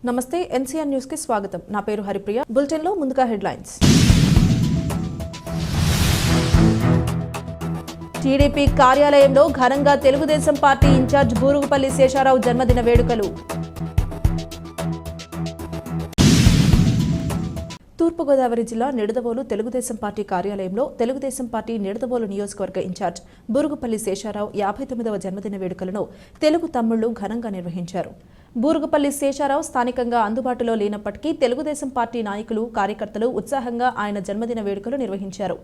నమస్తే NCR news కి స్వాగతం. నా పేరు హరిప్రియ. బులెటిన్ లో ముందుగా హెడ్లైన్స్. టీడీపీ కార్యాలయంలో ఘనంగా తెలుగుదేశం పార్టీ ఇన్ఛార్జ్ బూరుగుపల్లి శేషారావు జన్మదిన వేడుకలు. తూర్పుగోదావరి జిల్లా నిడదవోలు తెలుగుదేశం పార్టీ కార్యాలయంలో తెలుగుదేశం పార్టీ నిడదవోలు నియోజకవర్గ ఇన్ఛార్జ్ బూరుగుపల్లి శేషారావు 59వ జన్మదిన వేడుకలను తెలుగు తమ్ముళ్లు ఘనంగా నిర్వహించారు. బూరుగుపల్లి శేషారావు స్థానికంగా అందుబాటులో లేనప్పటికీ తెలుగుదేశం పార్టీ నాయకులు, కార్యకర్తలు ఉత్సాహంగా ఆయన జన్మదిన వేడుకలు నిర్వహించారు.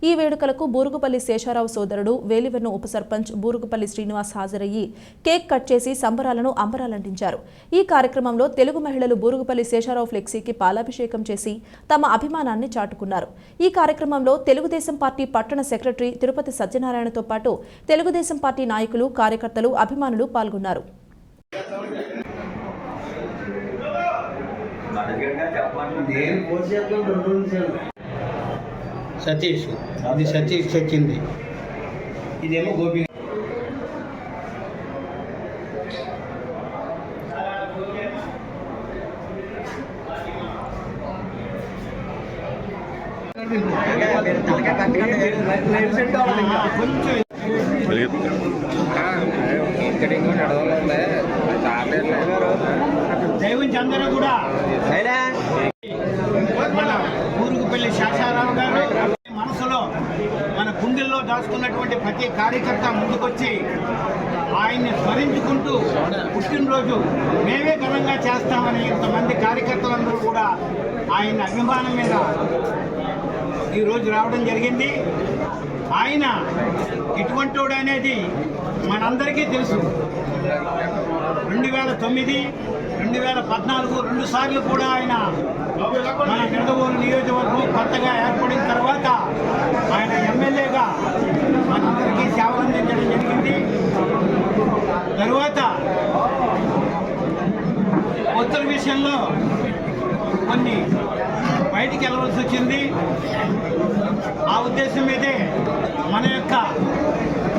ఈ వేడుకలకు బూరుగుపల్లి శేషారావు సోదరుడు వేలివెన్ను ఉప సర్పంచ్ బూరుగుపల్లి శ్రీనివాస్ హాజరయ్యి కేక్ కట్ చేసి సంబరాలను అంబరాలంటించారు. ఈ కార్యక్రమంలో తెలుగు మహిళలు బూరుగుపల్లి శేషారావు ఫ్లెక్సీకి పాలాభిషేకం చేసి తమ అభిమానాన్ని చాటుకున్నారు. ఈ కార్యక్రమంలో తెలుగుదేశం పార్టీ పట్టణ సెక్రటరీ తిరుపతి సత్యనారాయణతో పాటు తెలుగుదేశం పార్టీ నాయకులు, కార్యకర్తలు, అభిమానులు పాల్గొన్నారు. సతీష్, ఇది సతీష్ వచ్చింది, ఇదేమో గోపి. దైవంచి అందరూ కూడా మన బూరుగుపల్లి శేషారావు గారు మనసులో, మన గుండెల్లో దాచుకున్నటువంటి ప్రతి కార్యకర్త ముందుకొచ్చి ఆయన్ని స్మరించుకుంటూ పుట్టినరోజు మేమే ఘనంగా చేస్తామని ఇంతమంది కార్యకర్తలందరూ కూడా ఆయన అభిమానం మీద ఈరోజు రావడం జరిగింది. ఆయన ఎటువంటి వాడు అనేది మనందరికీ తెలుసు. 2009, 2014 2 సార్లు కూడా ఆయన మన నిడదవోలు నియోజకవర్గం కొత్తగా ఏర్పడిన తర్వాత ఆయన ఎమ్మెల్యేగా మనందరికీ సేవలు అందించడం జరిగింది. తరువాత ఉత్తర విషయంలో కొన్ని బయటికి వెళ్ళవలసి వచ్చింది. ఆ ఉద్దేశం మీదే మన యొక్క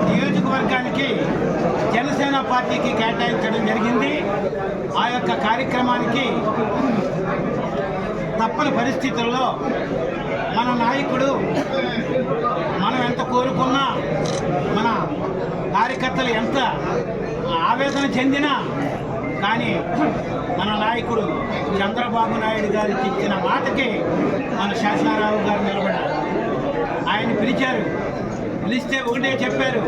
నియోజకవర్గానికి జనసేన పార్టీకి కేటాయించడం జరిగింది. ఆ యొక్క కార్యక్రమానికి తప్పని పరిస్థితుల్లో మన నాయకుడు, మనం ఎంత కోరుకున్నా, మన కార్యకర్తలు ఎంత ఆవేదన చెందినా కానీ మన నాయకుడు చంద్రబాబు నాయుడు గారు ఇచ్చిన మాటకి మన శేషారావు గారు నిలబడ్డారు. ఆయన పిలిచారు, పిలిస్తే ఒకటే చెప్పారు,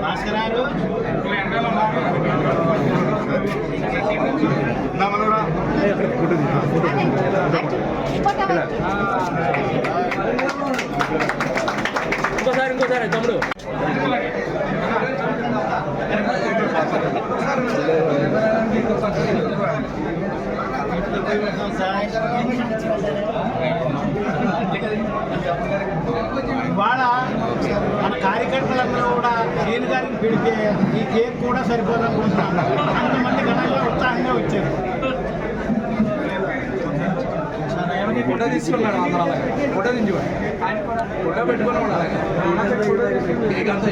భాస్కరారు ఇంకోసారి తమ్ముడు ఇవాళ మన కార్యకర్తలందరూ కూడా శ్రీను గారికి పెడితే ఈ కేక్ కూడా సరిపోదనుకుంటున్నాను. అంతమంది ఘనంగా ఉత్సాహంగా వచ్చారు. ఫోటో తీసుకున్నాడు, ఫోటో దించుకోండి, ఫోటో పెట్టుకున్నాడు. కేక్ అంతా